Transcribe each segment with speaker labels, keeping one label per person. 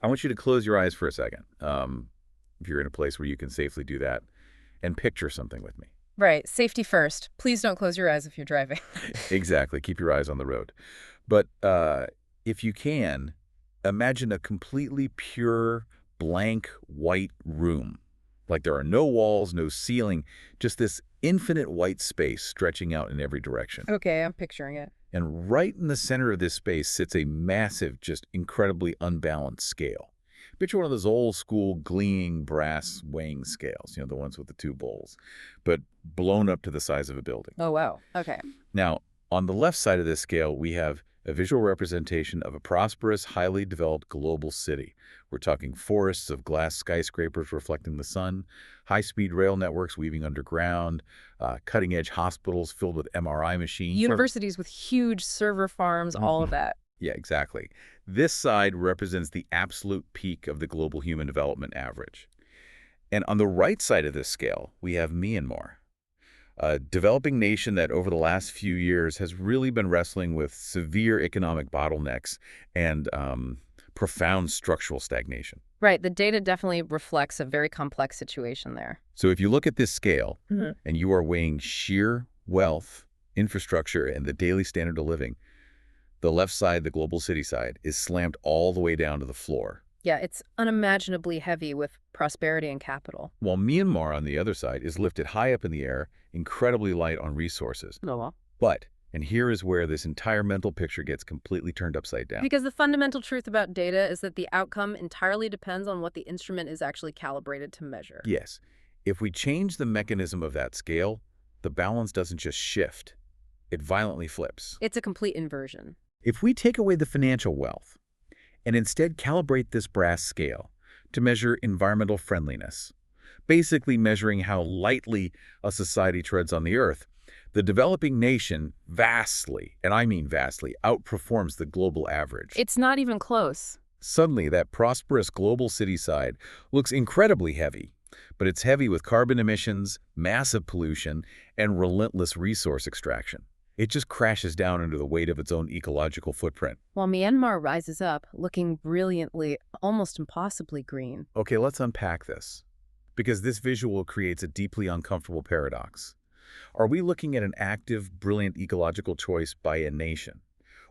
Speaker 1: I want you to close your eyes for a second, if you're in a place where you can safely do that, and picture something with me.
Speaker 2: Right. Safety first. Please don't close your eyes if you're driving.
Speaker 1: Exactly. Keep your eyes on the road. But if you can, imagine a completely pure, blank, white room. Like there are no walls, no ceiling, just this infinite white space stretching out in every direction.
Speaker 2: Okay, I'm picturing it.
Speaker 1: And right in the center of this space sits a massive, just incredibly unbalanced scale. Picture one of those old school gleaming brass weighing scales, the ones with the two bowls, but blown up to the size of a building.
Speaker 2: Oh, wow. Okay.
Speaker 1: Now, on the left side of this scale, we have a visual representation of a prosperous, highly developed global city. We're talking forests of glass skyscrapers reflecting the sun, high-speed rail networks weaving underground, cutting-edge hospitals filled with MRI machines.
Speaker 2: Universities with huge server farms, all of that.
Speaker 1: Yeah, exactly. This side represents the absolute peak of the global human development average. And on the right side of this scale, we have Myanmar, a developing nation that over the last few years has really been wrestling with severe economic bottlenecks and profound structural stagnation.
Speaker 2: Right. The data definitely reflects a very complex situation there.
Speaker 1: So if you look at this scale
Speaker 2: Mhm.
Speaker 1: and you are weighing sheer wealth, infrastructure, and the daily standard of living, the left side, the global city side, is slammed all the way down to the floor.
Speaker 2: Yeah, it's unimaginably heavy with prosperity and capital.
Speaker 1: While Myanmar, on the other side, is lifted high up in the air, incredibly light on resources.
Speaker 2: Oh, well.
Speaker 1: But, and here is where this entire mental picture gets completely turned upside down.
Speaker 2: Because the fundamental truth about data is that the outcome entirely depends on what the instrument is actually calibrated to measure.
Speaker 1: Yes, if we change the mechanism of that scale, the balance doesn't just shift, it violently flips.
Speaker 2: It's a complete inversion.
Speaker 1: If we take away the financial wealth and instead calibrate this brass scale to measure environmental friendliness, basically measuring how lightly a society treads on the earth, the developing nation vastly, and I mean vastly, outperforms the global average.
Speaker 2: It's not even close.
Speaker 1: Suddenly, that prosperous global city side looks incredibly heavy, but it's heavy with carbon emissions, massive pollution, and relentless resource extraction. It just crashes down under the weight of its own ecological footprint.
Speaker 2: While Myanmar rises up, looking brilliantly, almost impossibly green.
Speaker 1: Okay, let's unpack this, because this visual creates a deeply uncomfortable paradox. Are we looking at an active, brilliant ecological choice by a nation?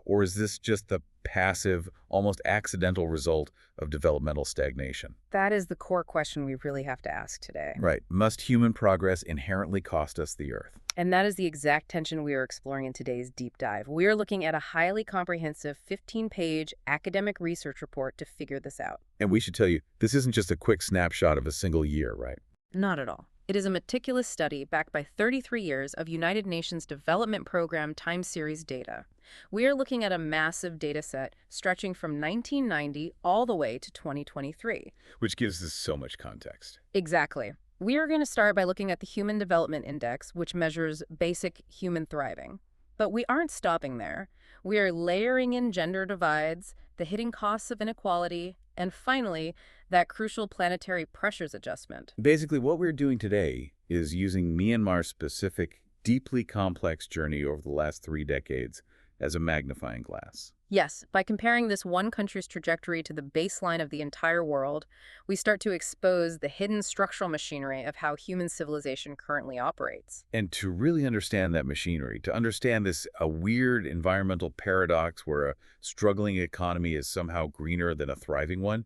Speaker 1: Or is this just the passive, almost accidental result of developmental stagnation?
Speaker 2: That is the core question we really have to ask today.
Speaker 1: Right. Must human progress inherently cost us the earth?
Speaker 2: And that is the exact tension we are exploring in today's deep dive. We are looking at a highly comprehensive 15-page academic research report to figure this out.
Speaker 1: And we should tell you, this isn't just a quick snapshot of a single year, right?
Speaker 2: Not at all. It is a meticulous study backed by 33 years of United Nations Development Program time series data. We are looking at a massive data set stretching from 1990 all the way to 2023.
Speaker 1: Which gives us so much context.
Speaker 2: Exactly. We are going to start by looking at the Human Development Index, which measures basic human thriving. But we aren't stopping there. We are layering in gender divides, the hidden costs of inequality, and finally, that crucial planetary pressures adjustment.
Speaker 1: Basically, what we're doing today is using Myanmar's specific, deeply complex journey over the last 3 decades as a magnifying glass.
Speaker 2: Yes, by comparing this one country's trajectory to the baseline of the entire world, we start to expose the hidden structural machinery of how human civilization currently operates.
Speaker 1: And to really understand that machinery, to understand this a weird environmental paradox where a struggling economy is somehow greener than a thriving one,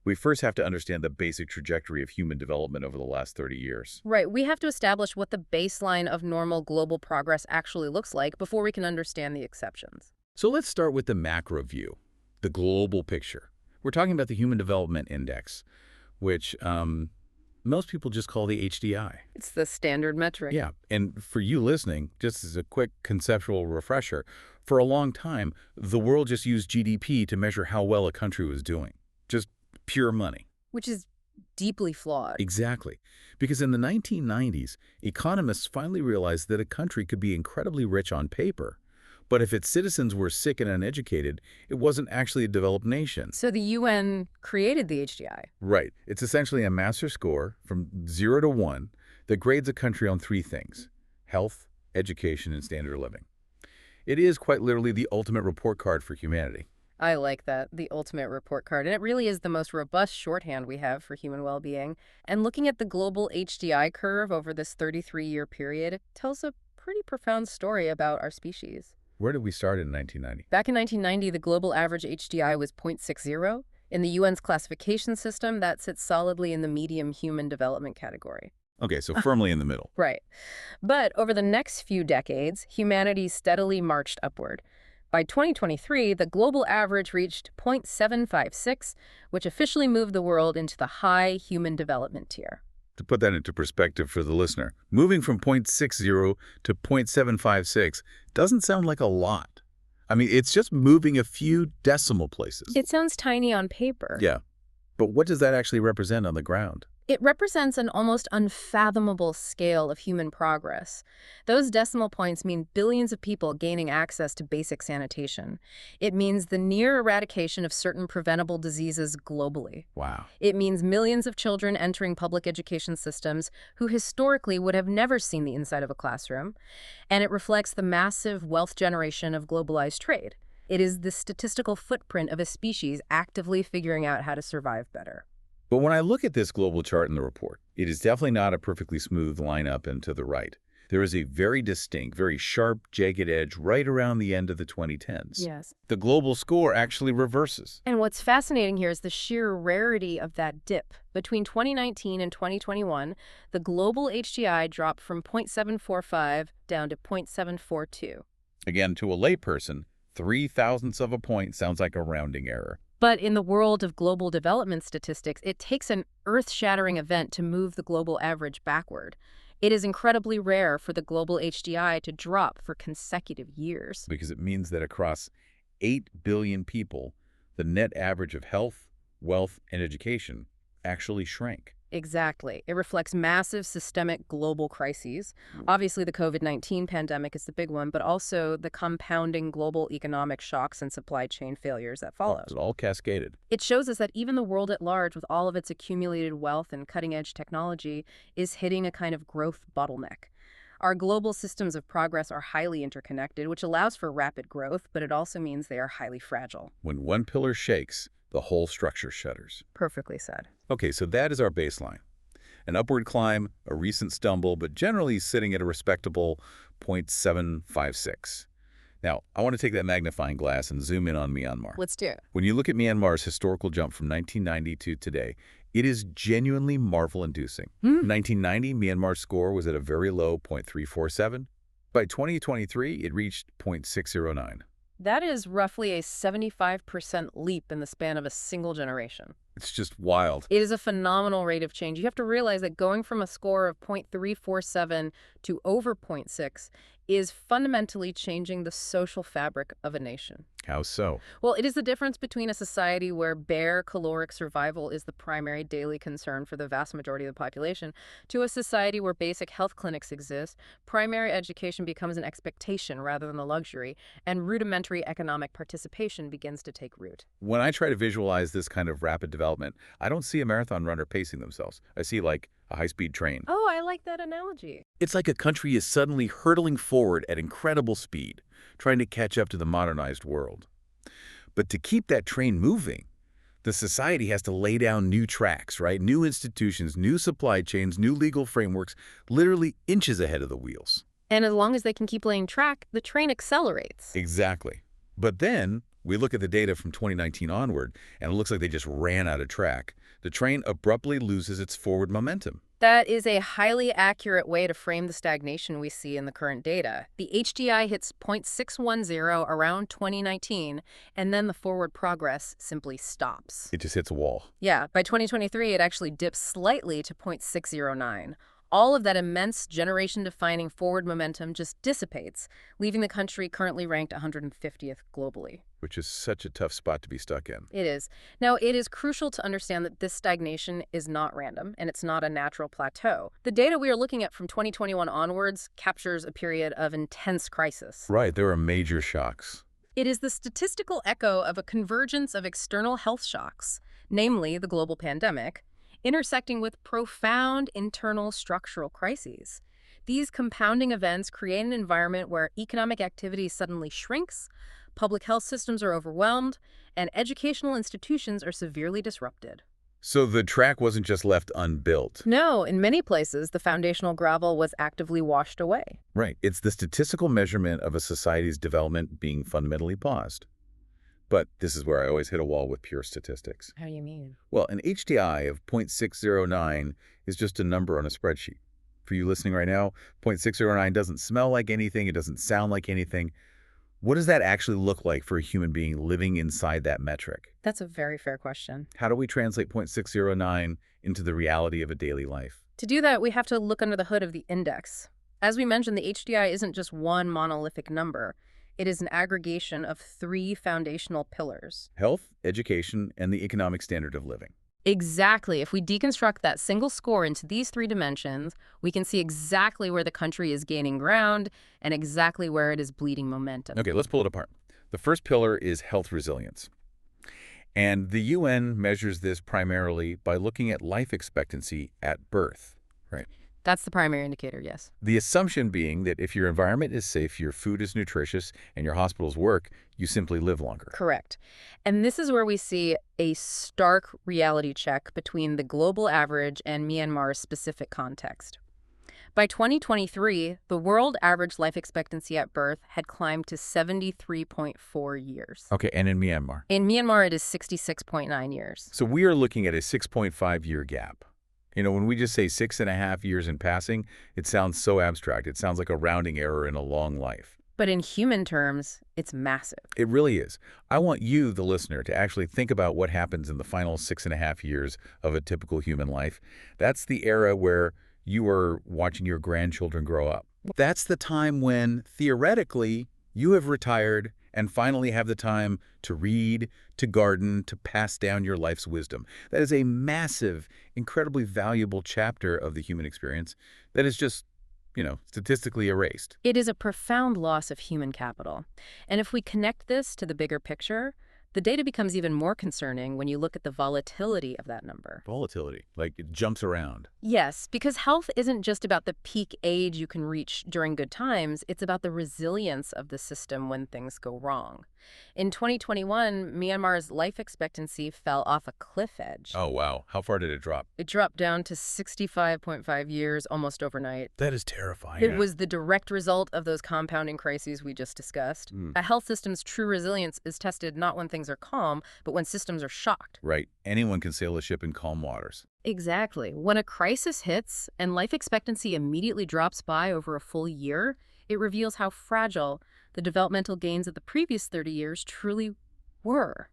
Speaker 1: we first have to understand the basic trajectory of human development over the last 30 years.
Speaker 2: Right, we have to establish what the baseline of normal global progress actually looks like before we can understand the exceptions.
Speaker 1: So let's start with the macro view, the global picture. We're talking about the Human Development Index, which most people just call the HDI.
Speaker 2: It's the standard metric.
Speaker 1: Yeah, and for you listening, just as a quick conceptual refresher, for a long time, the world just used GDP to measure how well a country was doing. Just pure money.
Speaker 2: Which is deeply flawed.
Speaker 1: Exactly. Because in the 1990s, economists finally realized that a country could be incredibly rich on paper, but if its citizens were sick and uneducated, it wasn't actually a developed nation.
Speaker 2: So the UN created the HDI.
Speaker 1: Right. It's essentially a master score from 0 to 1 that grades a country on 3 things: health, education, and standard of living. It is quite literally the ultimate report card for humanity.
Speaker 2: I like that, the ultimate report card, and it really is the most robust shorthand we have for human well-being. And looking at the global HDI curve over this 33-year period, it tells a pretty profound story about our species.
Speaker 1: Where did we start in 1990?
Speaker 2: Back in 1990, the global average HDI was 0.60. In the UN's classification system, that sits solidly in the medium human development category.
Speaker 1: Okay, so firmly in the middle.
Speaker 2: Right. But over the next few decades, humanity steadily marched upward. By 2023, the global average reached 0.756, which officially moved the world into the high human development tier.
Speaker 1: To put that into perspective for the listener, moving from 0.60 to 0.756 doesn't sound like a lot. I mean, it's just moving a few decimal places.
Speaker 2: It sounds tiny on paper.
Speaker 1: Yeah, but what does that actually represent on the ground?
Speaker 2: It represents an almost unfathomable scale of human progress. Those decimal points mean billions of people gaining access to basic sanitation. It means the near eradication of certain preventable diseases globally.
Speaker 1: Wow.
Speaker 2: It means millions of children entering public education systems who historically would have never seen the inside of a classroom. And it reflects the massive wealth generation of globalized trade. It is the statistical footprint of a species actively figuring out how to survive better.
Speaker 1: But when I look at this global chart in the report, it is definitely not a perfectly smooth line up and to the right. There is a very distinct, very sharp, jagged edge right around the end of the 2010s.
Speaker 2: Yes.
Speaker 1: The global score actually reverses.
Speaker 2: And what's fascinating here is the sheer rarity of that dip. Between 2019 and 2021, the global HDI dropped from 0.745 down to 0.742.
Speaker 1: Again, to a layperson, 0.003 of a point sounds like a rounding error.
Speaker 2: But in the world of global development statistics, it takes an earth-shattering event to move the global average backward. It is incredibly rare for the global HDI to drop for consecutive years.
Speaker 1: Because it means that across 8 billion people, the net average of health, wealth, and education actually shrank.
Speaker 2: Exactly. It reflects massive systemic global crises. Obviously, the COVID-19 pandemic is the big one, but also the compounding global economic shocks and supply chain failures that followed.
Speaker 1: It's all cascaded.
Speaker 2: It shows us that even the world at large, with all of its accumulated wealth and cutting-edge technology, is hitting a kind of growth bottleneck. Our global systems of progress are highly interconnected, which allows for rapid growth, but it also means they are highly fragile.
Speaker 1: When one pillar shakes, the whole structure shudders.
Speaker 2: Perfectly said.
Speaker 1: Okay, so that is our baseline. An upward climb, a recent stumble, but generally sitting at a respectable 0.756. Now, I want to take that magnifying glass and zoom in on Myanmar.
Speaker 2: Let's do it.
Speaker 1: When you look at Myanmar's historical jump from 1990 to today, it is genuinely marvel-inducing. 1990, Myanmar's score was at a very low 0.347. By 2023, it reached 0.609.
Speaker 2: That is roughly a 75% leap in the span of a single generation.
Speaker 1: It's just wild.
Speaker 2: It is a phenomenal rate of change. You have to realize that going from a score of 0.347 to over 0.6 is fundamentally changing the social fabric of a nation.
Speaker 1: How so?
Speaker 2: Well, it is the difference between a society where bare caloric survival is the primary daily concern for the vast majority of the population to a society where basic health clinics exist, primary education becomes an expectation rather than a luxury, and rudimentary economic participation begins to take root.
Speaker 1: When I try to visualize this kind of rapid development, I don't see a marathon runner pacing themselves. I see like a high-speed train.
Speaker 2: Oh, I like that analogy.
Speaker 1: It's like a country is suddenly hurtling forward at incredible speed, trying to catch up to the modernized world. But to keep that train moving, the society has to lay down new tracks, right? New institutions, new supply chains, new legal frameworks, literally inches ahead of the wheels.
Speaker 2: And as long as they can keep laying track, the train accelerates.
Speaker 1: Exactly. But then we look at the data from 2019 onward, and it looks like they just ran out of track. The train abruptly loses its forward momentum.
Speaker 2: That is a highly accurate way to frame the stagnation we see in the current data. The HDI hits 0.610 around 2019, and then the forward progress simply stops.
Speaker 1: It just hits a wall.
Speaker 2: Yeah, by 2023, it actually dips slightly to 0.609. All of that immense generation-defining forward momentum just dissipates, leaving the country currently ranked 150th globally.
Speaker 1: Which is such a tough spot to be stuck in.
Speaker 2: It is. Now, it is crucial to understand that this stagnation is not random, and it's not a natural plateau. The data we are looking at from 2021 onwards captures a period of intense crisis.
Speaker 1: Right, there are major shocks.
Speaker 2: It is the statistical echo of a convergence of external health shocks, namely the global pandemic, intersecting with profound internal structural crises. These compounding events create an environment where economic activity suddenly shrinks, public health systems are overwhelmed, and educational institutions are severely disrupted.
Speaker 1: So the track wasn't just left unbuilt.
Speaker 2: No, in many places, the foundational gravel was actively washed away.
Speaker 1: Right. It's the statistical measurement of a society's development being fundamentally paused. But this is where I always hit a wall with pure statistics.
Speaker 2: How do you mean?
Speaker 1: Well, an HDI of 0.609 is just a number on a spreadsheet. For you listening right now, 0.609 doesn't smell like anything. It doesn't sound like anything. What does that actually look like for a human being living inside that metric?
Speaker 2: That's a very fair question.
Speaker 1: How do we translate 0.609 into the reality of a daily life?
Speaker 2: To do that, we have to look under the hood of the index. As we mentioned, the HDI isn't just one monolithic number. It is an aggregation of 3 foundational pillars.
Speaker 1: Health, education, and the economic standard of living.
Speaker 2: Exactly. If we deconstruct that single score into these 3 dimensions, we can see exactly where the country is gaining ground and exactly where it is bleeding momentum.
Speaker 1: Okay, let's pull it apart. The first pillar is health resilience. And the UN measures this primarily by looking at life expectancy at birth. Right.
Speaker 2: That's the primary indicator, yes.
Speaker 1: The assumption being that if your environment is safe, your food is nutritious, and your hospitals work, you simply live longer.
Speaker 2: Correct. And this is where we see a stark reality check between the global average and Myanmar's specific context. By 2023, the world average life expectancy at birth had climbed to 73.4 years.
Speaker 1: Okay, and in Myanmar?
Speaker 2: In Myanmar, it is 66.9 years.
Speaker 1: So we are looking at a 6.5-year gap. You know, when we just say 6.5 years in passing, it sounds so abstract. It sounds like a rounding error in a long life.
Speaker 2: But in human terms, it's massive.
Speaker 1: It really is. I want you, the listener, to actually think about what happens in the final 6.5 years of a typical human life. That's the era where you are watching your grandchildren grow up. That's the time when, theoretically, you have retired and finally have the time to read, to garden, to pass down your life's wisdom. That is a massive, incredibly valuable chapter of the human experience that is just, statistically erased.
Speaker 2: It is a profound loss of human capital. And if we connect this to the bigger picture, the data becomes even more concerning when you look at the volatility of that number.
Speaker 1: Volatility, like it jumps around.
Speaker 2: Yes, because health isn't just about the peak age you can reach during good times, it's about the resilience of the system when things go wrong. In 2021, Myanmar's life expectancy fell off a cliff edge.
Speaker 1: Oh, wow. How far did it drop?
Speaker 2: It dropped down to 65.5 years almost overnight.
Speaker 1: That is terrifying.
Speaker 2: It was the direct result of those compounding crises we just discussed. A health system's true resilience is tested not when things are calm, but when systems are shocked.
Speaker 1: Right. Anyone can sail a ship in calm waters.
Speaker 2: Exactly. When a crisis hits and life expectancy immediately drops by over a full year, it reveals how fragile the developmental gains of the previous 30 years truly were.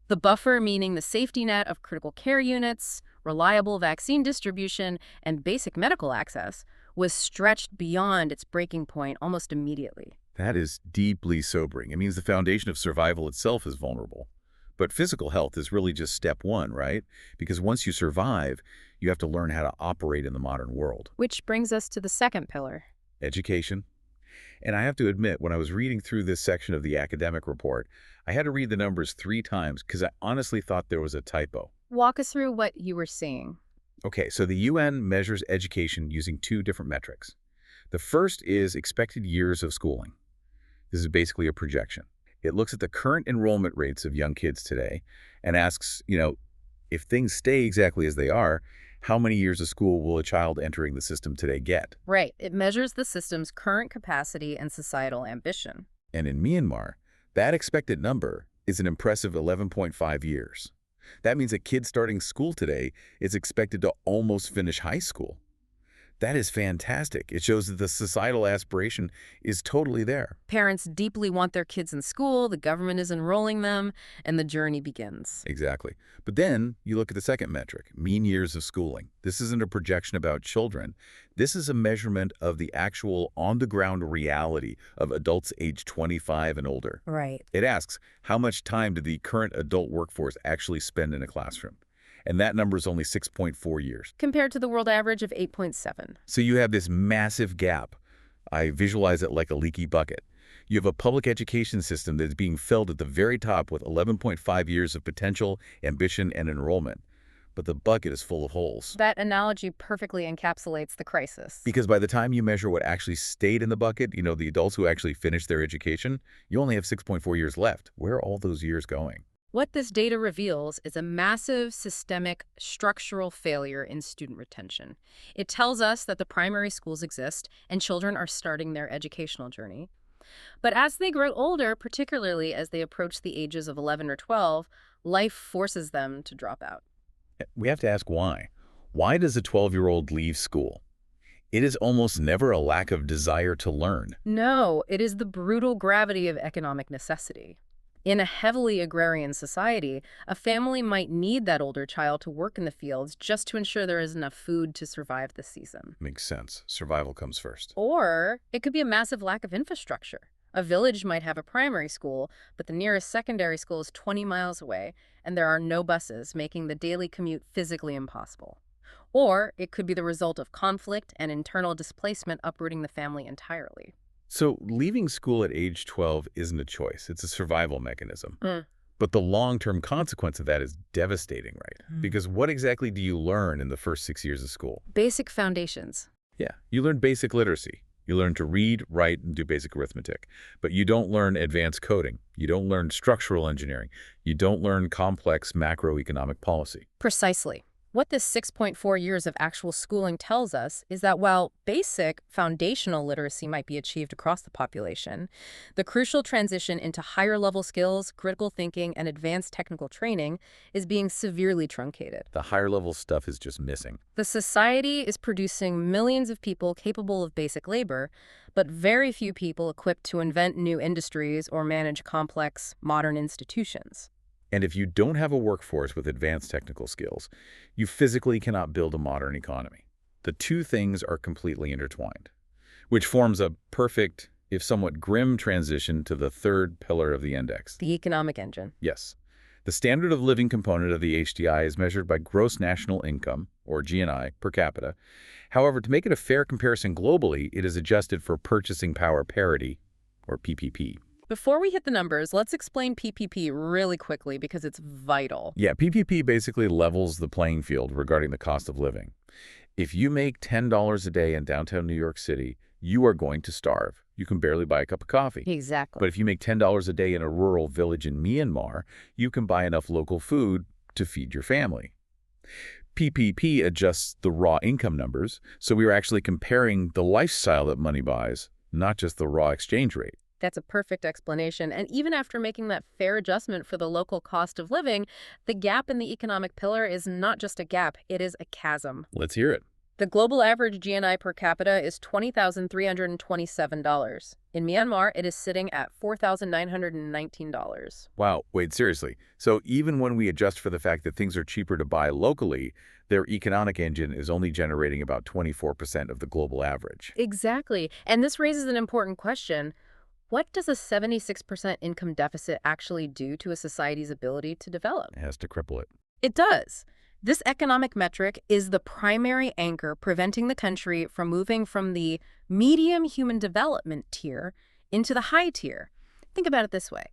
Speaker 2: The buffer, meaning the safety net of critical care units, reliable vaccine distribution, and basic medical access, was stretched beyond its breaking point almost immediately.
Speaker 1: That is deeply sobering. It means the foundation of survival itself is vulnerable. But physical health is really just step one, right? Because once you survive, you have to learn how to operate in the modern world.
Speaker 2: Which brings us to the second pillar.
Speaker 1: Education. And I have to admit, when I was reading through this section of the academic report, I had to read the numbers 3 times because I honestly thought there was a typo.
Speaker 2: Walk us through what you were seeing.
Speaker 1: Okay, so the UN measures education using 2 different metrics. The first is expected years of schooling. This is basically a projection. It looks at the current enrollment rates of young kids today and asks, if things stay exactly as they are, how many years of school will a child entering the system today get?
Speaker 2: Right. It measures the system's current capacity and societal ambition.
Speaker 1: And in Myanmar, that expected number is an impressive 11.5 years. That means a kid starting school today is expected to almost finish high school. That is fantastic. It shows that the societal aspiration is totally there.
Speaker 2: Parents deeply want their kids in school, the government is enrolling them, and the journey begins.
Speaker 1: Exactly. But then you look at the second metric, mean years of schooling. This isn't a projection about children. This is a measurement of the actual on-the-ground reality of adults age 25 and older.
Speaker 2: Right.
Speaker 1: It asks, how much time did the current adult workforce actually spend in a classroom? And that number is only 6.4 years.
Speaker 2: Compared to the world average of 8.7.
Speaker 1: So you have this massive gap. I visualize it like a leaky bucket. You have a public education system that is being filled at the very top with 11.5 years of potential, ambition, and enrollment. but the bucket is full of holes.
Speaker 2: That analogy perfectly encapsulates the crisis.
Speaker 1: Because by the time you measure what actually stayed in the bucket, the adults who actually finished their education, you only have 6.4 years left. Where are all those years going?
Speaker 2: What this data reveals is a massive systemic structural failure in student retention. It tells us that the primary schools exist and children are starting their educational journey. But as they grow older, particularly as they approach the ages of 11 or 12, life forces them to drop out.
Speaker 1: We have to ask why. Why does a 12-year-old leave school? It is almost never a lack of desire to learn.
Speaker 2: No, it is the brutal gravity of economic necessity. In a heavily agrarian society, a family might need that older child to work in the fields just to ensure there is enough food to survive the season.
Speaker 1: Makes sense. Survival comes first.
Speaker 2: Or it could be a massive lack of infrastructure. A village might have a primary school, but the nearest secondary school is 20 miles away, and there are no buses, making the daily commute physically impossible. Or it could be the result of conflict and internal displacement uprooting the family entirely.
Speaker 1: So leaving school at age 12 isn't a choice. It's a survival mechanism.
Speaker 2: Mm.
Speaker 1: But the long-term consequence of that is devastating, right? Because what exactly do you learn in the first 6 years of school?
Speaker 2: Basic foundations.
Speaker 1: Yeah, you learn basic literacy. You learn to read, write, and do basic arithmetic. But you don't learn advanced coding. You don't learn structural engineering. You don't learn complex macroeconomic policy.
Speaker 2: Precisely. What this 6.4 years of actual schooling tells us is that while basic foundational literacy might be achieved across the population, the crucial transition into higher-level skills, critical thinking, and advanced technical training is being severely truncated.
Speaker 1: The higher-level stuff is just missing.
Speaker 2: The society is producing millions of people capable of basic labor, but very few people equipped to invent new industries or manage complex, modern institutions.
Speaker 1: And if you don't have a workforce with advanced technical skills, you physically cannot build a modern economy. The two things are completely intertwined, which forms a perfect, if somewhat grim, transition to the third pillar of the index.
Speaker 2: The economic engine.
Speaker 1: Yes. The standard of living component of the HDI is measured by gross national income, or GNI, per capita. However, to make it a fair comparison globally, it is adjusted for purchasing power parity, or PPP.
Speaker 2: Before we hit the numbers, let's explain PPP really quickly because it's vital.
Speaker 1: Yeah, PPP basically levels the playing field regarding the cost of living. If you make $10 a day in downtown New York City, you are going to starve. You can barely buy a cup of coffee.
Speaker 2: Exactly.
Speaker 1: But if you make $10 a day in a rural village in Myanmar, you can buy enough local food to feed your family. PPP adjusts the raw income numbers, so we are actually comparing the lifestyle that money buys, not just the raw exchange rate.
Speaker 2: That's a perfect explanation. And even after making that fair adjustment for the local cost of living, the gap in the economic pillar is not just a gap, it is a chasm.
Speaker 1: Let's hear it.
Speaker 2: The global average GNI per capita is $20,327. In Myanmar, it is sitting at $4,919.
Speaker 1: Wow, wait, seriously. So even when we adjust for the fact that things are cheaper to buy locally, their economic engine is only generating about 24% of the global average.
Speaker 2: Exactly. And this raises an important question. What does a 76% income deficit actually do to a society's ability to develop?
Speaker 1: It has to cripple it.
Speaker 2: It does. This economic metric is the primary anchor preventing the country from moving from the medium human development tier into the high tier. Think about it this way.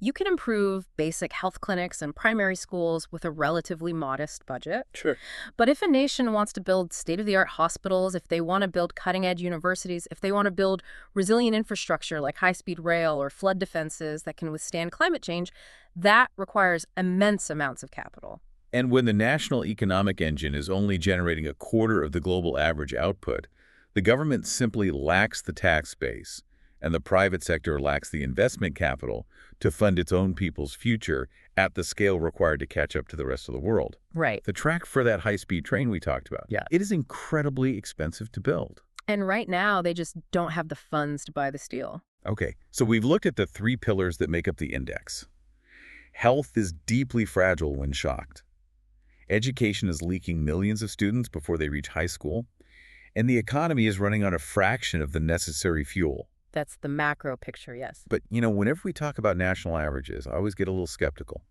Speaker 2: You can improve basic health clinics and primary schools with a relatively modest budget.
Speaker 1: Sure.
Speaker 2: But if a nation wants to build state-of-the-art hospitals, if they want to build cutting-edge universities, if they want to build resilient infrastructure like high-speed rail or flood defenses that can withstand climate change, that requires immense amounts of capital.
Speaker 1: And when the national economic engine is only generating a quarter of the global average output, the government simply lacks the tax base, and the private sector lacks the investment capital to fund its own people's future at the scale required to catch up to the rest of the world.
Speaker 2: Right.
Speaker 1: The track for that high-speed train we talked about,
Speaker 2: Yeah.
Speaker 1: it is incredibly expensive to build.
Speaker 2: And right now, they just don't have the funds to buy the steel.
Speaker 1: Okay, so we've looked at the three pillars that make up the index. Health is deeply fragile when shocked. Education is leaking millions of students before they reach high school. And the economy is running on a fraction of the necessary fuel.
Speaker 2: That's the macro picture, yes.
Speaker 1: But, whenever we talk about national averages, I always get a little skeptical.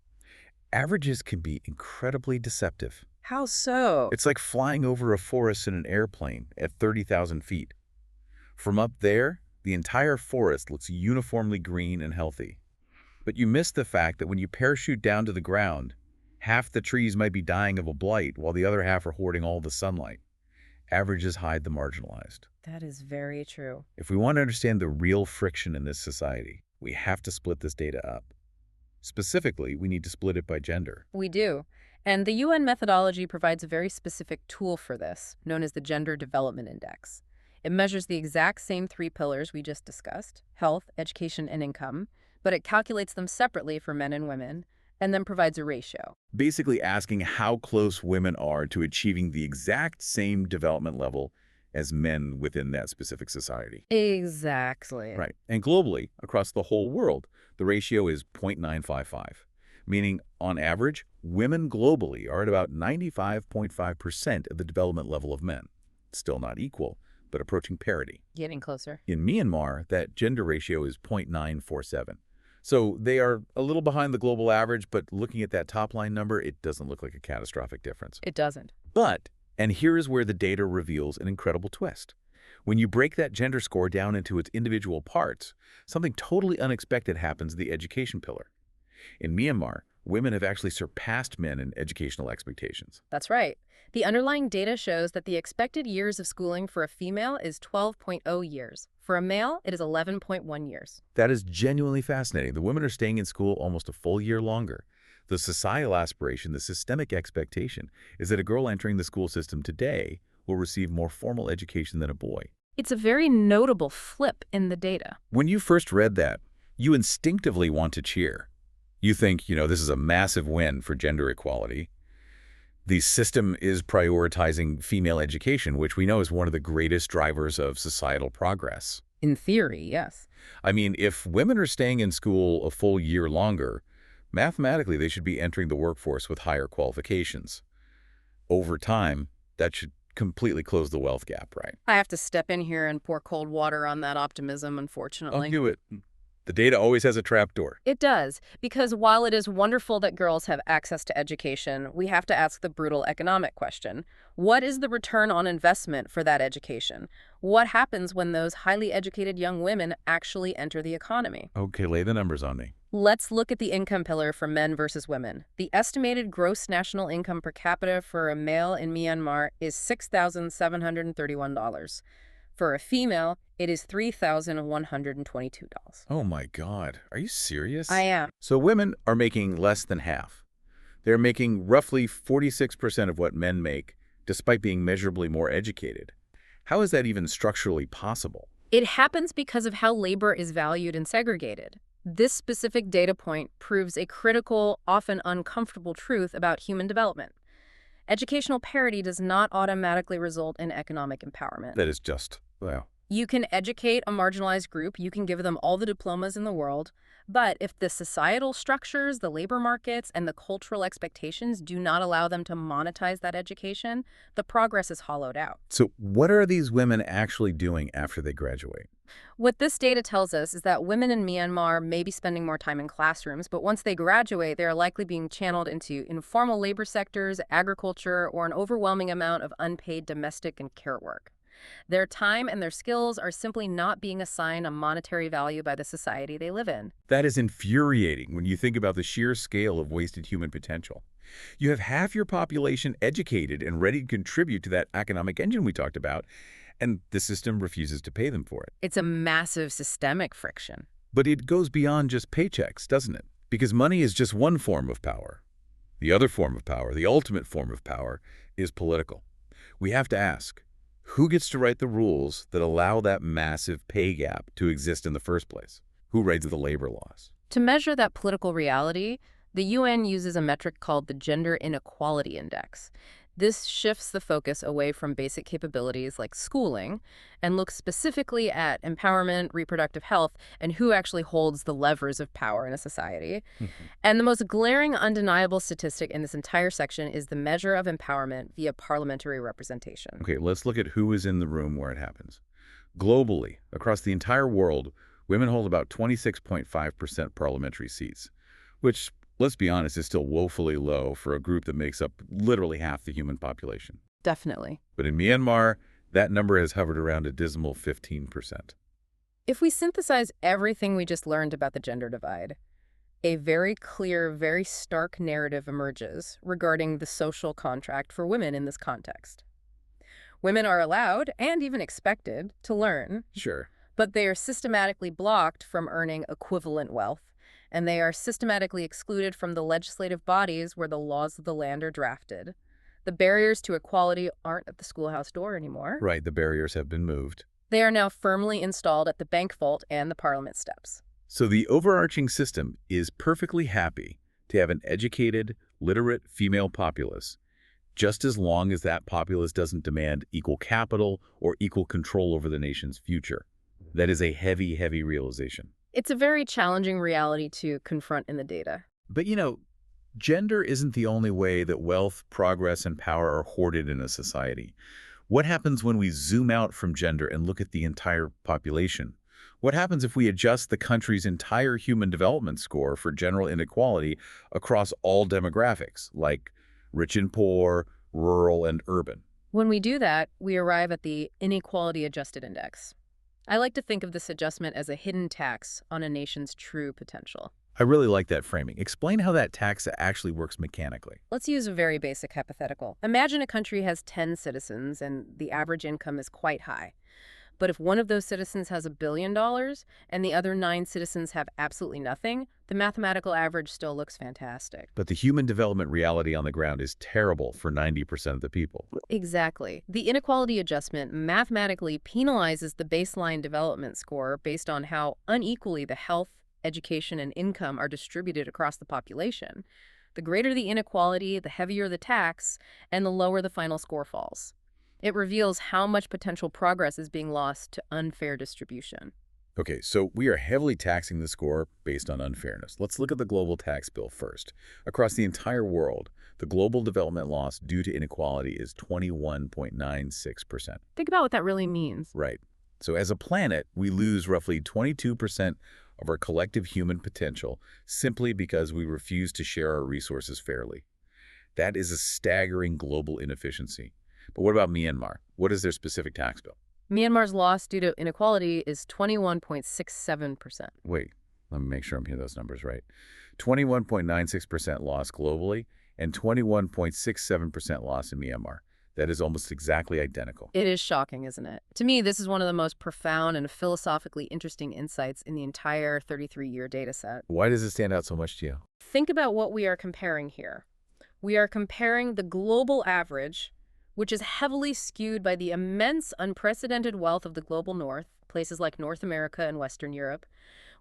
Speaker 1: Averages can be incredibly deceptive.
Speaker 2: How so?
Speaker 1: It's like flying over a forest in an airplane at 30,000 feet. From up there, the entire forest looks uniformly green and healthy. But you miss the fact that when you parachute down to the ground, Half the trees might be dying of a blight, while the other half are hoarding all the sunlight. Averages hide the marginalized.
Speaker 2: That is very true.
Speaker 1: If we want to understand the real friction in this society, we have to split this data up. Specifically, we need to split it by gender.
Speaker 2: We do. And the UN methodology provides a very specific tool for this, known as the Gender Development Index. It measures the exact same three pillars we just discussed, health, education, and income, but it calculates them separately for men and women, and then provides a ratio.
Speaker 1: Basically asking how close women are to achieving the exact same development level as men within that specific society.
Speaker 2: Exactly.
Speaker 1: Right. And globally, across the whole world, the ratio is 0.955, meaning on average, women globally are at about 95.5% of the development level of men. Still not equal, but approaching parity.
Speaker 2: Getting closer.
Speaker 1: In Myanmar, that gender ratio is 0.947. So they are a little behind the global average, but looking at that top line number, it doesn't look like a catastrophic difference.
Speaker 2: It doesn't.
Speaker 1: But, and here's where the data reveals an incredible twist. When you break that gender score down into its individual parts, something totally unexpected happens in the education pillar. In Myanmar, women have actually surpassed men in educational expectations.
Speaker 2: That's right. The underlying data shows that the expected years of schooling for a female is 12.0 years. For a male, it is 11.1 years.
Speaker 1: That is genuinely fascinating. The women are staying in school almost a full year longer. The societal aspiration, the systemic expectation, is that a girl entering the school system today will receive more formal education than a boy.
Speaker 2: It's a very notable flip in the data.
Speaker 1: When you first read that, you instinctively want to cheer. You think, this is a massive win for gender equality. The system is prioritizing female education, which we know is one of the greatest drivers of societal progress.
Speaker 2: In theory, yes.
Speaker 1: I mean, if women are staying in school a full year longer, mathematically they should be entering the workforce with higher qualifications. Over time, that should completely close the wealth gap, right?
Speaker 2: I have to step in here and pour cold water on that optimism, unfortunately.
Speaker 1: I'll do it. The data always has a trapdoor.
Speaker 2: It does, because while it is wonderful that girls have access to education, we have to ask the brutal economic question. What is the return on investment for that education? What happens when those highly educated young women actually enter the economy?
Speaker 1: Okay, lay the numbers on me.
Speaker 2: Let's look at the income pillar for men versus women. The estimated gross national income per capita for a male in Myanmar is $6,731. For a female, it is $3,122.
Speaker 1: Oh my God, are you serious?
Speaker 2: I am.
Speaker 1: So women are making less than half. They're making roughly 46% of what men make, despite being measurably more educated. How is that even structurally possible?
Speaker 2: It happens because of how labor is valued and segregated. This specific data point proves a critical, often uncomfortable truth about human development. Educational parity does not automatically result in economic empowerment.
Speaker 1: That is just, well.
Speaker 2: You can educate a marginalized group, you can give them all the diplomas in the world, but if the societal structures, the labor markets, and the cultural expectations do not allow them to monetize that education, the progress is hollowed out.
Speaker 1: So what are these women actually doing after they graduate?
Speaker 2: What this data tells us is that women in Myanmar may be spending more time in classrooms, but once they graduate, they are likely being channeled into informal labor sectors, agriculture, or an overwhelming amount of unpaid domestic and care work. Their time and their skills are simply not being assigned a monetary value by the society they live in.
Speaker 1: That is infuriating when you think about the sheer scale of wasted human potential. You have half your population educated and ready to contribute to that economic engine we talked about, and the system refuses to pay them for it.
Speaker 2: It's a massive systemic friction.
Speaker 1: But it goes beyond just paychecks, doesn't it? Because money is just one form of power. The other form of power, the ultimate form of power, is political. We have to ask, who gets to write the rules that allow that massive pay gap to exist in the first place? Who writes the labor laws?
Speaker 2: To measure that political reality, the UN uses a metric called the Gender Inequality Index. This shifts the focus away from basic capabilities like schooling and looks specifically at empowerment, reproductive health, and who actually holds the levers of power in a society. And the most glaring, undeniable statistic in this entire section is the measure of empowerment via parliamentary representation.
Speaker 1: Okay, let's look at who is in the room where it happens. Globally, across the entire world, women hold about 26.5% parliamentary seats, which, let's be honest, is still woefully low for a group that makes up literally half the human population.
Speaker 2: Definitely.
Speaker 1: But in Myanmar, that number has hovered around a dismal 15%.
Speaker 2: If we synthesize everything we just learned about the gender divide, A very clear, very stark narrative emerges regarding the social contract for women in this context. Women are allowed, and even expected, to learn,
Speaker 1: Sure.
Speaker 2: but they are systematically blocked from earning equivalent wealth, and they are systematically excluded from the legislative bodies where the laws of the land are drafted. The barriers to equality aren't at the schoolhouse door anymore.
Speaker 1: Right, the barriers have been moved.
Speaker 2: They are now firmly installed at the bank vault and the parliament steps.
Speaker 1: So the overarching system is perfectly happy to have an educated, literate female populace, just as long as that populace doesn't demand equal capital or equal control over the nation's future. That is a heavy, heavy realization.
Speaker 2: It's a very challenging reality to confront in the data.
Speaker 1: But gender isn't the only way that wealth, progress, and power are hoarded in a society. What happens when we zoom out from gender and look at the entire population? What happens if we adjust the country's entire human development score for general inequality across all demographics, like rich and poor, rural and urban?
Speaker 2: When we do that, we arrive at the inequality adjusted index. I like to think of this adjustment as a hidden tax on a nation's true potential.
Speaker 1: I really like that framing. Explain how that tax actually works mechanically.
Speaker 2: Let's use a very basic hypothetical. Imagine a country has 10 citizens and the average income is quite high. But if one of those citizens has $1 billion and the other 9 citizens have absolutely nothing, the mathematical average still looks fantastic.
Speaker 1: But the human development reality on the ground is terrible for 90% of the people.
Speaker 2: Exactly. The inequality adjustment mathematically penalizes the baseline development score based on how unequally the health, education, and income are distributed across the population. The greater the inequality, the heavier the tax, and the lower the final score falls. It reveals how much potential progress is being lost to unfair distribution.
Speaker 1: Okay, so we are heavily taxing the score based on unfairness. Let's look at the global tax bill first. Across the entire world, the global development loss due to inequality is 21.96%.
Speaker 2: Think about what that really means.
Speaker 1: Right. So as a planet, we lose roughly 22% of our collective human potential simply because we refuse to share our resources fairly. That is a staggering global inefficiency. But what about Myanmar? What is their specific tax bill?
Speaker 2: Myanmar's loss due to inequality is 21.67%.
Speaker 1: Wait, let me make sure I'm hearing those numbers right. 21.96% loss globally and 21.67% loss in Myanmar. That is almost exactly identical.
Speaker 2: It is shocking, isn't it? To me, this is one of the most profound and philosophically interesting insights in the entire 33-year data set.
Speaker 1: Why does it stand out so much to you?
Speaker 2: Think about what we are comparing here. We are comparing the global average, which is heavily skewed by the immense, unprecedented wealth of the global north, places like North America and Western Europe,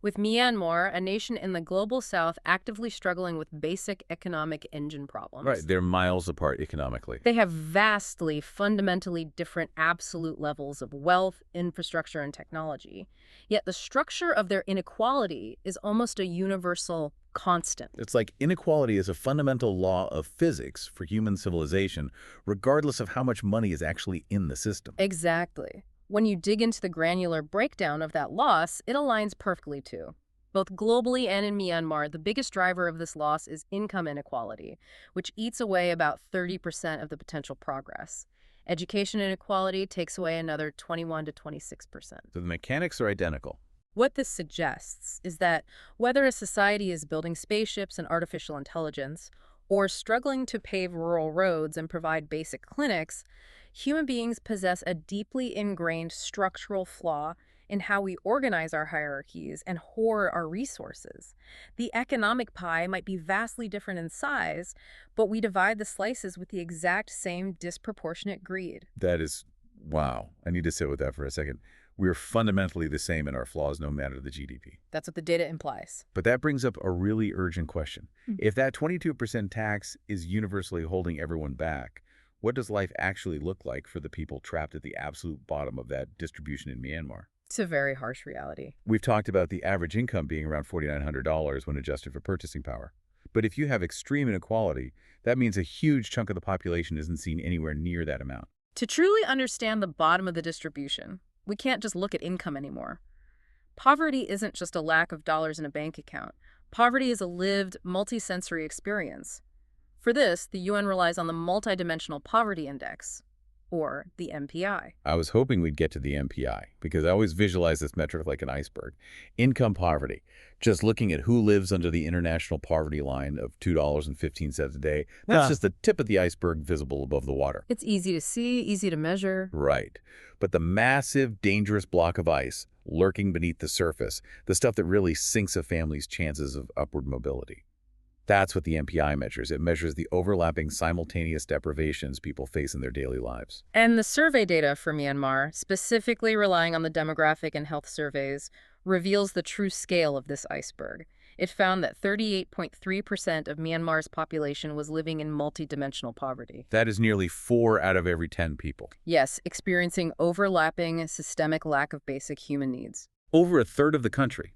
Speaker 2: with Myanmar, a nation in the global south actively struggling with basic economic engine problems.
Speaker 1: Right, they're miles apart economically.
Speaker 2: They have vastly, fundamentally different absolute levels of wealth, infrastructure, and technology. Yet the structure of their inequality is almost a universal constant.
Speaker 1: It's like inequality is a fundamental law of physics for human civilization, regardless of how much money is actually in the system.
Speaker 2: Exactly. When you dig into the granular breakdown of that loss, it aligns perfectly too. Both globally and in Myanmar, the biggest driver of this loss is income inequality, which eats away about 30% of the potential progress. Education inequality takes away another 21 to 26%.
Speaker 1: So the mechanics are identical.
Speaker 2: What this suggests is that whether a society is building spaceships and artificial intelligence, or struggling to pave rural roads and provide basic clinics, human beings possess a deeply ingrained structural flaw in how we organize our hierarchies and hoard our resources. The economic pie might be vastly different in size, but we divide the slices with the exact same disproportionate greed.
Speaker 1: That is, wow. I need to sit with that for a second. We're fundamentally the same in our flaws, no matter the GDP.
Speaker 2: That's what the data implies.
Speaker 1: But that brings up a really urgent question. If that 22% tax is universally holding everyone back, what does life actually look like for the people trapped at the absolute bottom of that distribution in Myanmar?
Speaker 2: It's a very harsh reality.
Speaker 1: We've talked about the average income being around $4,900 when adjusted for purchasing power. But if you have extreme inequality, that means a huge chunk of the population isn't seen anywhere near that amount.
Speaker 2: To truly understand the bottom of the distribution, we can't just look at income anymore. Poverty isn't just a lack of dollars in a bank account. Poverty is a lived, multisensory experience. For this, the UN relies on the Multidimensional Poverty Index. or the MPI.
Speaker 1: I was hoping we'd get to the MPI because I always visualize this metric like an iceberg. Income poverty, just looking at who lives under the international poverty line of $2.15 a day, that's just the tip of the iceberg visible above the water.
Speaker 2: It's easy to see, easy to measure.
Speaker 1: Right. But the massive, dangerous block of ice lurking beneath the surface, the stuff that really sinks a family's chances of upward mobility. That's what the MPI measures. It measures the overlapping simultaneous deprivations people face in their daily lives.
Speaker 2: And the survey data for Myanmar, specifically relying on the demographic and health surveys, reveals the true scale of this iceberg. It found that 38.3% of Myanmar's population was living in multidimensional poverty.
Speaker 1: That is nearly 4 out of every 10 people.
Speaker 2: Yes, experiencing overlapping systemic lack of basic human needs.
Speaker 1: Over a third of the country.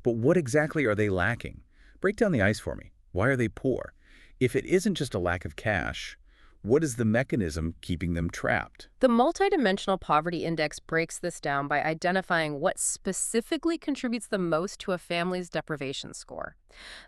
Speaker 1: But what exactly are they lacking? Break down the ice for me. Why are they poor? If it isn't just a lack of cash, what is the mechanism keeping them trapped?
Speaker 2: The Multidimensional Poverty Index breaks this down by identifying what specifically contributes the most to a family's deprivation score.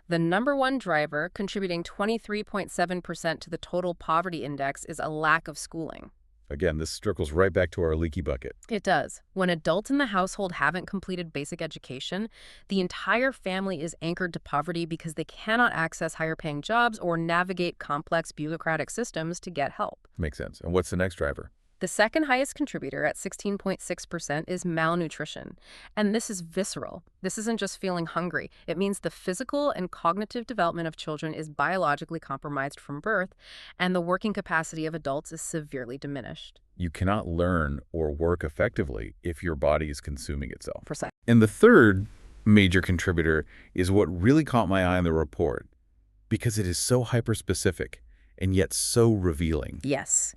Speaker 2: The number one driver, contributing 23.7% to the total poverty index, is a lack of schooling.
Speaker 1: Again, this circles right back to our leaky bucket.
Speaker 2: It does. When adults in the household haven't completed basic education, the entire family is anchored to poverty because they cannot access higher-paying jobs or navigate complex bureaucratic systems to get help.
Speaker 1: Makes sense. And what's the next driver?
Speaker 2: The second highest contributor at 16.6% is malnutrition. And this is visceral. This isn't just feeling hungry. It means the physical and cognitive development of children is biologically compromised from birth, and the working capacity of adults is severely diminished.
Speaker 1: You cannot learn or work effectively if your body is consuming itself.
Speaker 2: Precisely.
Speaker 1: And the third major contributor is what really caught my eye in the report, because it is so hyper-specific and yet so revealing.
Speaker 2: Yes.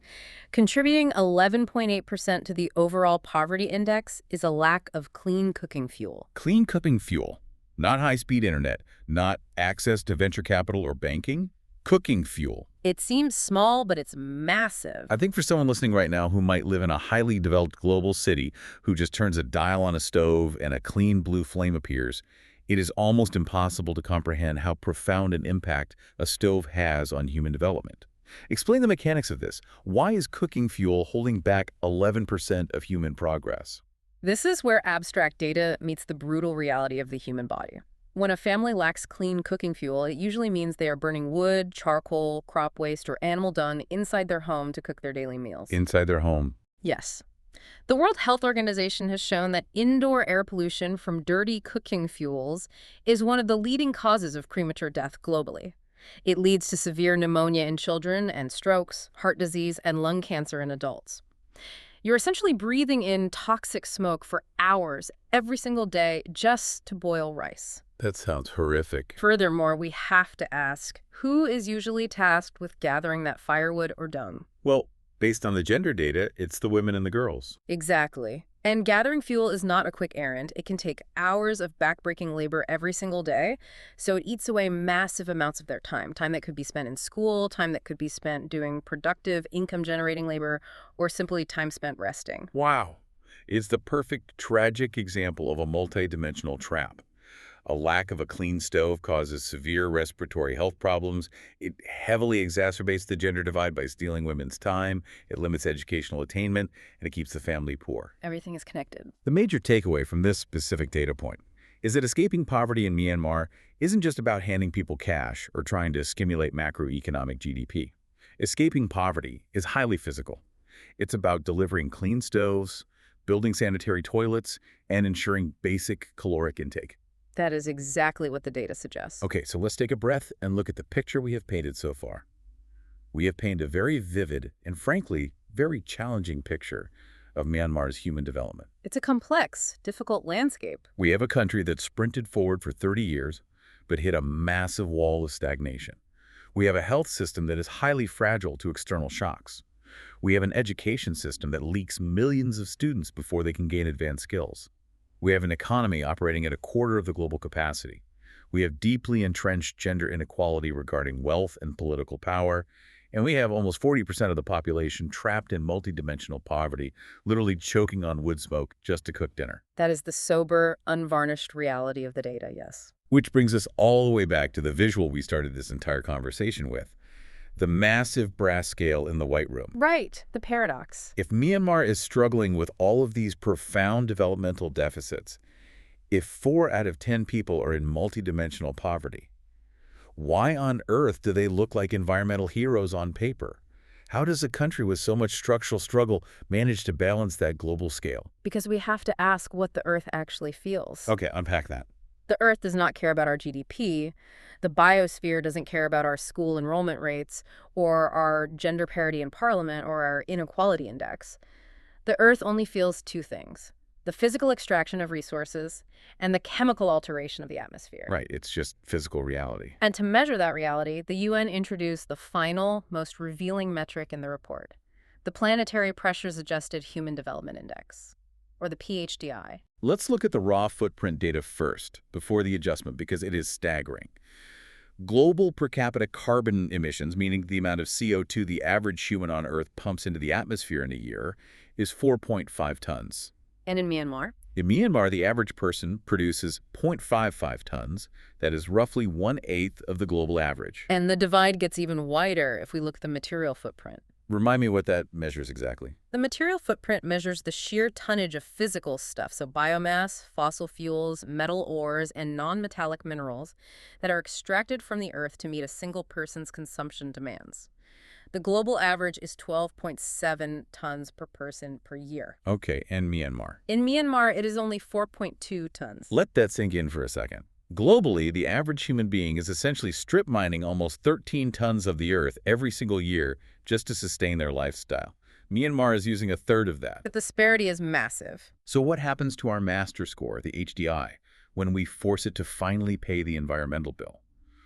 Speaker 2: Contributing 11.8% to the overall poverty index is a lack of clean cooking fuel.
Speaker 1: Clean cooking fuel, not high-speed internet, not access to venture capital or banking. Cooking fuel.
Speaker 2: It seems small, but it's massive.
Speaker 1: I think for someone listening right now who might live in a highly developed global city who just turns a dial on a stove and a clean blue flame appears, it is almost impossible to comprehend how profound an impact a stove has on human development. Explain the mechanics of this. Why is cooking fuel holding back 11% of human progress?
Speaker 2: This is where abstract data meets the brutal reality of the human body. When a family lacks clean cooking fuel, it usually means they are burning wood, charcoal, crop waste, or animal dung inside their home to cook their daily meals.
Speaker 1: Inside their home.
Speaker 2: Yes. The World Health Organization has shown that indoor air pollution from dirty cooking fuels is one of the leading causes of premature death globally. It leads to severe pneumonia in children and strokes, heart disease, and lung cancer in adults. You're essentially breathing in toxic smoke for hours every single day just to boil rice.
Speaker 1: That sounds horrific.
Speaker 2: Furthermore, we have to ask, who is usually tasked with gathering that firewood or dung?
Speaker 1: Well, based on the gender data, it's the women and the girls.
Speaker 2: Exactly. And gathering fuel is not a quick errand. It can take hours of backbreaking labor every single day, so it eats away massive amounts of their time that could be spent in school, time that could be spent doing productive, income-generating labor, or simply time spent resting.
Speaker 1: Wow. It's the perfect, tragic example of a multidimensional trap. A lack of a clean stove causes severe respiratory health problems. It heavily exacerbates the gender divide by stealing women's time. It limits educational attainment, and it keeps the family poor.
Speaker 2: Everything is connected.
Speaker 1: The major takeaway from this specific data point is that escaping poverty in Myanmar isn't just about handing people cash or trying to stimulate macroeconomic GDP. Escaping poverty is highly physical. It's about delivering clean stoves, building sanitary toilets, and ensuring basic caloric intake.
Speaker 2: That is exactly what the data suggests.
Speaker 1: Okay, so let's take a breath and look at the picture we have painted so far. We have painted a very vivid and, frankly, very challenging picture of Myanmar's human development.
Speaker 2: It's a complex, difficult landscape.
Speaker 1: We have a country that sprinted forward for 30 years, but hit a massive wall of stagnation. We have a health system that is highly fragile to external shocks. We have an education system that leaks millions of students before they can gain advanced skills. We have an economy operating at a quarter of the global capacity. We have deeply entrenched gender inequality regarding wealth and political power. And we have almost 40% of the population trapped in multidimensional poverty, literally choking on wood smoke just to cook dinner.
Speaker 2: That is the sober, unvarnished reality of the data, yes.
Speaker 1: Which brings us all the way back to the visual we started this entire conversation with. The massive brass scale in the White Room.
Speaker 2: Right, the paradox.
Speaker 1: If Myanmar is struggling with all of these profound developmental deficits, if 4 out of 10 people are in multidimensional poverty, why on earth do they look like environmental heroes on paper? How does a country with so much structural struggle manage to balance that global scale?
Speaker 2: Because we have to ask what the Earth actually feels.
Speaker 1: Okay, unpack that.
Speaker 2: The Earth does not care about our GDP. The biosphere doesn't care about our school enrollment rates or our gender parity in parliament or our inequality index. The Earth only feels two things: the physical extraction of resources and the chemical alteration of the atmosphere.
Speaker 1: Right, it's just physical reality.
Speaker 2: And to measure that reality, the UN introduced the final, most revealing metric in the report: the Planetary Pressures Adjusted Human Development Index, or the PHDI.
Speaker 1: Let's look at the raw footprint data first, before the adjustment, because it is staggering. Global per capita carbon emissions, meaning the amount of CO2 the average human on Earth pumps into the atmosphere in a year, is 4.5 tons.
Speaker 2: And in Myanmar?
Speaker 1: In Myanmar, the average person produces 0.55 tons. That is roughly 1/8 of the global average.
Speaker 2: And the divide gets even wider if we look at the material footprint.
Speaker 1: Remind me what that measures exactly.
Speaker 2: The material footprint measures the sheer tonnage of physical stuff, so biomass, fossil fuels, metal ores, and non-metallic minerals that are extracted from the Earth to meet a single person's consumption demands. The global average is 12.7 tons per person per year.
Speaker 1: Okay, and Myanmar.
Speaker 2: In Myanmar, it is only 4.2 tons.
Speaker 1: Let that sink in for a second. Globally, the average human being is essentially strip mining almost 13 tons of the Earth every single year just to sustain their lifestyle. Myanmar is using a third of that.
Speaker 2: The disparity is massive.
Speaker 1: So what happens to our master score, the HDI, when we force it to finally pay the environmental bill?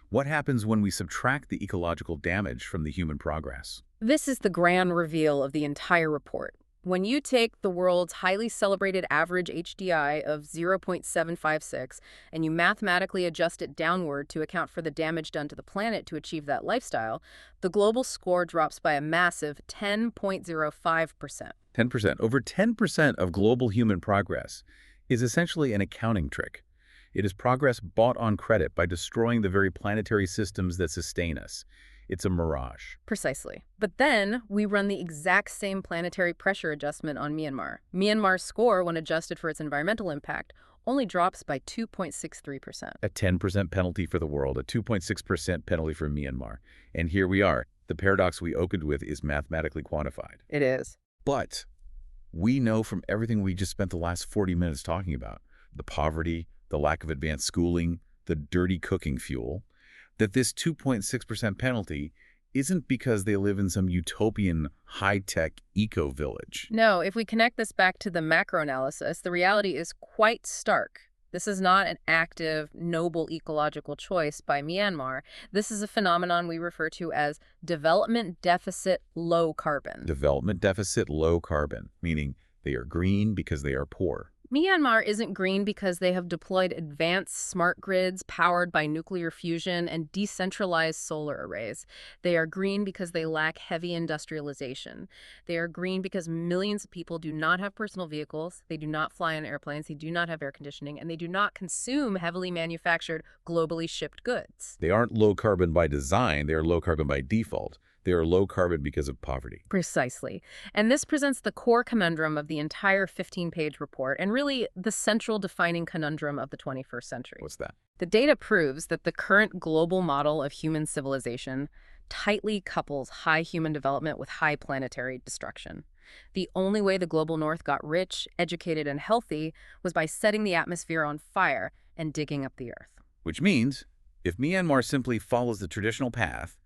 Speaker 1: What happens when we subtract the ecological damage from the human progress?
Speaker 2: This is the grand reveal of the entire report. When you take the world's highly celebrated average HDI of 0.756 and you mathematically adjust it downward to account for the damage done to the planet to achieve that lifestyle, the global score drops by a massive 10.05%.
Speaker 1: 10%. Over 10% of global human progress is essentially an accounting trick. It is progress bought on credit by destroying the very planetary systems that sustain us. It's a mirage.
Speaker 2: Precisely. But then we run the exact same planetary pressure adjustment on Myanmar. Myanmar's score, when adjusted for its environmental impact, only drops by 2.63%.
Speaker 1: A 10% penalty for the world, a 2.6% penalty for Myanmar. And here we are. The paradox we opened with is mathematically quantified.
Speaker 2: It is.
Speaker 1: But we know from everything we just spent the last 40 minutes talking about, the poverty, the lack of advanced schooling, the dirty cooking fuel, that this 2.6% penalty isn't because they live in some utopian high-tech eco-village.
Speaker 2: No, if we connect this back to the macro analysis, the reality is quite stark. This is not an active, noble ecological choice by Myanmar. This is a phenomenon we refer to as development deficit low carbon.
Speaker 1: Development deficit low carbon, meaning they are green because they are poor.
Speaker 2: Myanmar isn't green because they have deployed advanced smart grids powered by nuclear fusion and decentralized solar arrays. They are green because they lack heavy industrialization. They are green because millions of people do not have personal vehicles, they do not fly on airplanes, they do not have air conditioning, and they do not consume heavily manufactured, globally shipped goods.
Speaker 1: They aren't low carbon by design, they are low carbon by default. They are low carbon because of poverty.
Speaker 2: Precisely. And this presents the core conundrum of the entire 15-page report and really the central defining conundrum of the 21st century.
Speaker 1: What's that?
Speaker 2: The data proves that the current global model of human civilization tightly couples high human development with high planetary destruction. The only way the global north got rich, educated, and healthy was by setting the atmosphere on fire and digging up the earth.
Speaker 1: Which means, if Myanmar simply follows the traditional path,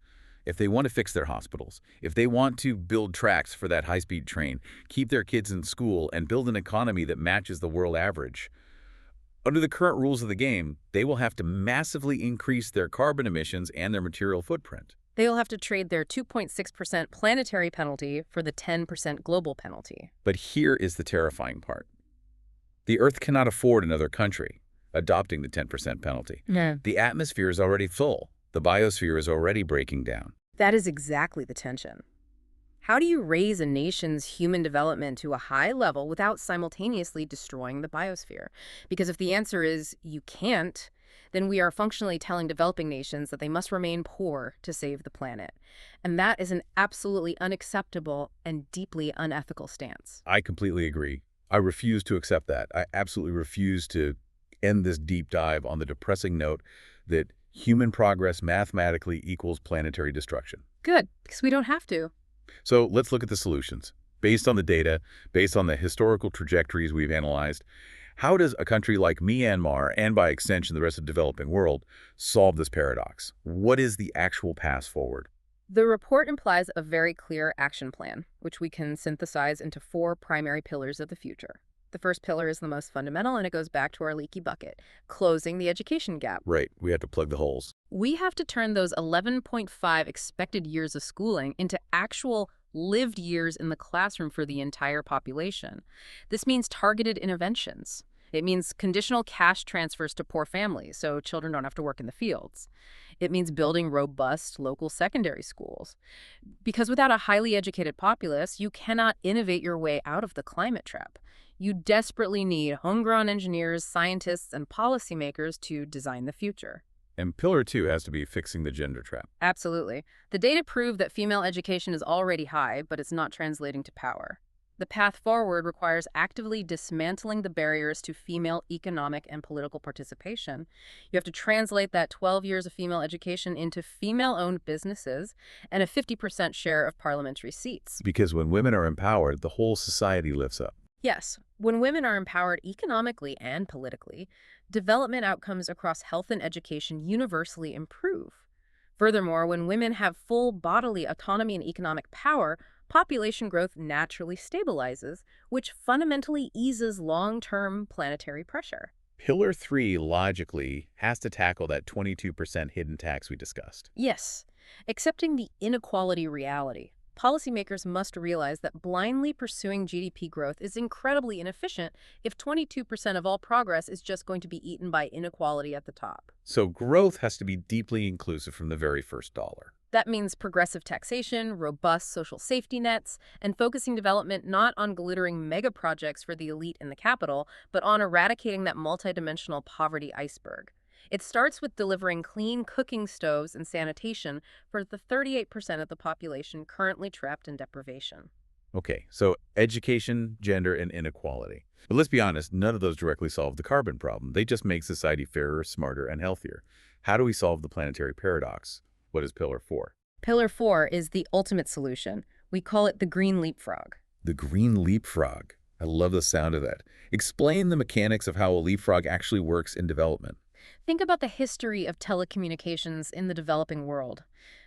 Speaker 1: if they want to fix their hospitals, if they want to build tracks for that high-speed train, keep their kids in school, and build an economy that matches the world average, under the current rules of the game, they will have to massively increase their carbon emissions and their material footprint.
Speaker 2: They will have to trade their 2.6% planetary penalty for the 10% global penalty.
Speaker 1: But here is the terrifying part. The Earth cannot afford another country adopting the 10% penalty.
Speaker 2: No.
Speaker 1: The atmosphere is already full. The biosphere is already breaking down.
Speaker 2: That is exactly the tension. How do you raise a nation's human development to a high level without simultaneously destroying the biosphere? Because if the answer is you can't, then we are functionally telling developing nations that they must remain poor to save the planet. And that is an absolutely unacceptable and deeply unethical stance.
Speaker 1: I completely agree. I refuse to accept that. I absolutely refuse to end this deep dive on the depressing note that human progress mathematically equals planetary destruction.
Speaker 2: Good, because we don't have to.
Speaker 1: So let's look at the solutions. Based on the data, based on the historical trajectories we've analyzed, how does a country like Myanmar, and by extension the rest of the developing world, solve this paradox? What is the actual path forward?
Speaker 2: The report implies a very clear action plan, which we can synthesize into 4 primary pillars of the future. The first pillar is the most fundamental, and it goes back to our leaky bucket, closing the education gap.
Speaker 1: Right, we have to plug the holes.
Speaker 2: We have to turn those 11.5 expected years of schooling into actual lived years in the classroom for the entire population. This means targeted interventions. It means conditional cash transfers to poor families so children don't have to work in the fields. It means building robust local secondary schools. Because without a highly educated populace, you cannot innovate your way out of the climate trap. You desperately need homegrown engineers, scientists, and policymakers to design the future.
Speaker 1: And pillar 2 has to be fixing the gender trap.
Speaker 2: Absolutely. The data prove that female education is already high, but it's not translating to power. The path forward requires actively dismantling the barriers to female economic and political participation. You have to translate that 12 years of female education into female-owned businesses and a 50% share of parliamentary seats.
Speaker 1: Because when women are empowered, the whole society lifts up.
Speaker 2: Yes, when women are empowered economically and politically, development outcomes across health and education universally improve. Furthermore, when women have full bodily autonomy and economic power, population growth naturally stabilizes, which fundamentally eases long-term planetary pressure.
Speaker 1: Pillar 3, logically, has to tackle that 22% hidden tax we discussed.
Speaker 2: Yes, accepting the inequality reality. Policymakers must realize that blindly pursuing GDP growth is incredibly inefficient if 22% of all progress is just going to be eaten by inequality at the top.
Speaker 1: So growth has to be deeply inclusive from the very first dollar.
Speaker 2: That means progressive taxation, robust social safety nets, and focusing development not on glittering mega projects for the elite in the capital, but on eradicating that multidimensional poverty iceberg. It starts with delivering clean cooking stoves and sanitation for the 38% of the population currently trapped in deprivation.
Speaker 1: Okay, so education, gender, and inequality. But let's be honest, none of those directly solve the carbon problem. They just make society fairer, smarter, and healthier. How do we solve the planetary paradox? What is Pillar 4?
Speaker 2: Pillar 4 is the ultimate solution. We call it the green leapfrog.
Speaker 1: The green leapfrog. I love the sound of that. Explain the mechanics of how a leapfrog actually works in development.
Speaker 2: Think about the history of telecommunications in the developing world.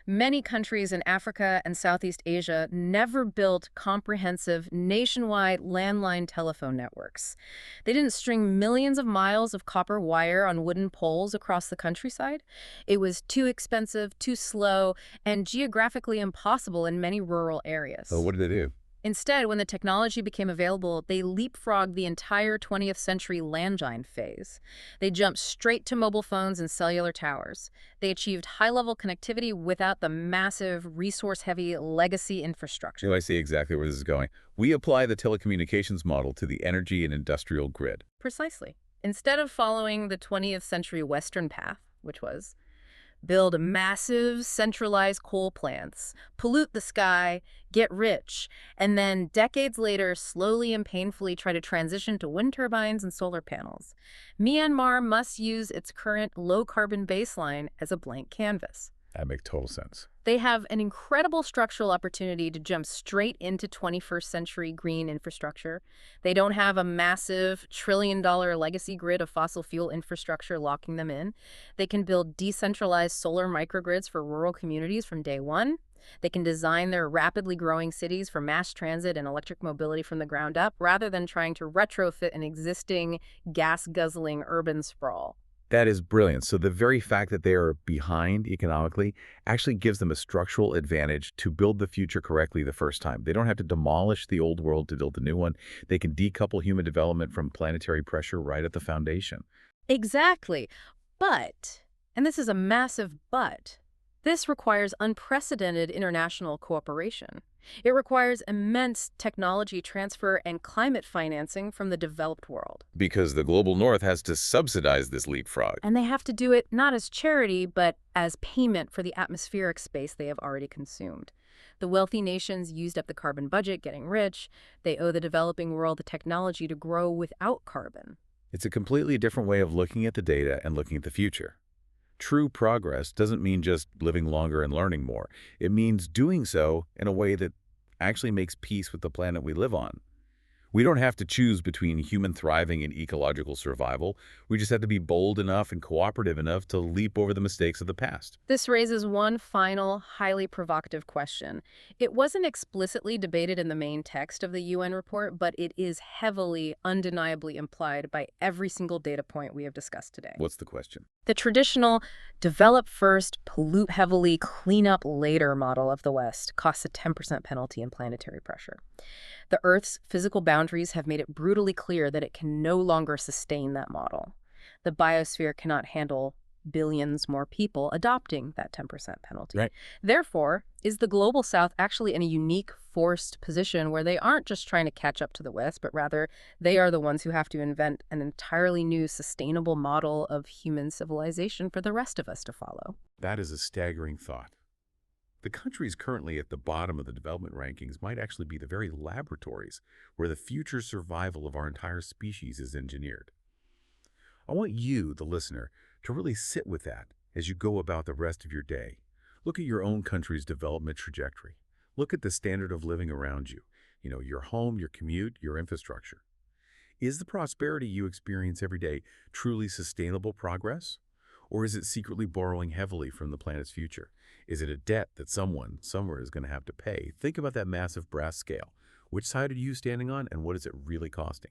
Speaker 2: Many countries in Africa and Southeast Asia never built comprehensive, nationwide landline telephone networks. They didn't string millions of miles of copper wire on wooden poles across the countryside. It was too expensive, too slow, and geographically impossible in many rural areas.
Speaker 1: So what did they do?
Speaker 2: Instead, when the technology became available, they leapfrogged the entire 20th century landline phase. They jumped straight to mobile phones and cellular towers. They achieved high-level connectivity without the massive, resource-heavy legacy infrastructure.
Speaker 1: Oh, I see exactly where this is going. We apply the telecommunications model to the energy and industrial grid.
Speaker 2: Precisely. Instead of following the 20th century Western path, which was build massive, centralized coal plants, pollute the sky, get rich, and then decades later slowly and painfully try to transition to wind turbines and solar panels, Myanmar must use its current low-carbon baseline as a blank canvas.
Speaker 1: That makes total sense.
Speaker 2: They have an incredible structural opportunity to jump straight into 21st century green infrastructure. They don't have a massive trillion-dollar legacy grid of fossil fuel infrastructure locking them in. They can build decentralized solar microgrids for rural communities from day one. They can design their rapidly growing cities for mass transit and electric mobility from the ground up, rather than trying to retrofit an existing gas-guzzling urban sprawl.
Speaker 1: That is brilliant. So the very fact that they are behind economically actually gives them a structural advantage to build the future correctly the first time. They don't have to demolish the old world to build the new one. They can decouple human development from planetary pressure right at the foundation.
Speaker 2: Exactly. But, and this is a massive but, this requires unprecedented international cooperation. It requires immense technology transfer and climate financing from the developed world.
Speaker 1: Because the global north has to subsidize this leapfrog.
Speaker 2: And they have to do it not as charity, but as payment for the atmospheric space they have already consumed. The wealthy nations used up the carbon budget getting rich. They owe the developing world the technology to grow without carbon.
Speaker 1: It's a completely different way of looking at the data and looking at the future. True progress doesn't mean just living longer and learning more. It means doing so in a way that actually makes peace with the planet we live on. We don't have to choose between human thriving and ecological survival. We just have to be bold enough and cooperative enough to leap over the mistakes of the past.
Speaker 2: This raises one final, highly provocative question. It wasn't explicitly debated in the main text of the UN report, but it is heavily, undeniably implied by every single data point we have discussed today.
Speaker 1: What's the question?
Speaker 2: The traditional develop first, pollute heavily, clean up later model of the West costs a 10% penalty in planetary pressure. The Earth's physical boundaries have made it brutally clear that it can no longer sustain that model. The biosphere cannot handle billions more people adopting that 10% penalty.
Speaker 1: Right.
Speaker 2: Therefore, is the Global South actually in a unique forced position where they aren't just trying to catch up to the West, but rather they are the ones who have to invent an entirely new sustainable model of human civilization for the rest of us to follow?
Speaker 1: That is a staggering thought. The countries currently at the bottom of the development rankings might actually be the very laboratories where the future survival of our entire species is engineered. I want you, the listener, to really sit with that as you go about the rest of your day. Look at your own country's development trajectory. Look at the standard of living around you. Your home, your commute, your infrastructure. Is the prosperity you experience every day truly sustainable progress? Or is it secretly borrowing heavily from the planet's future? Is it a debt that someone, somewhere is going to have to pay? Think about that massive brass scale. Which side are you standing on, and what is it really costing?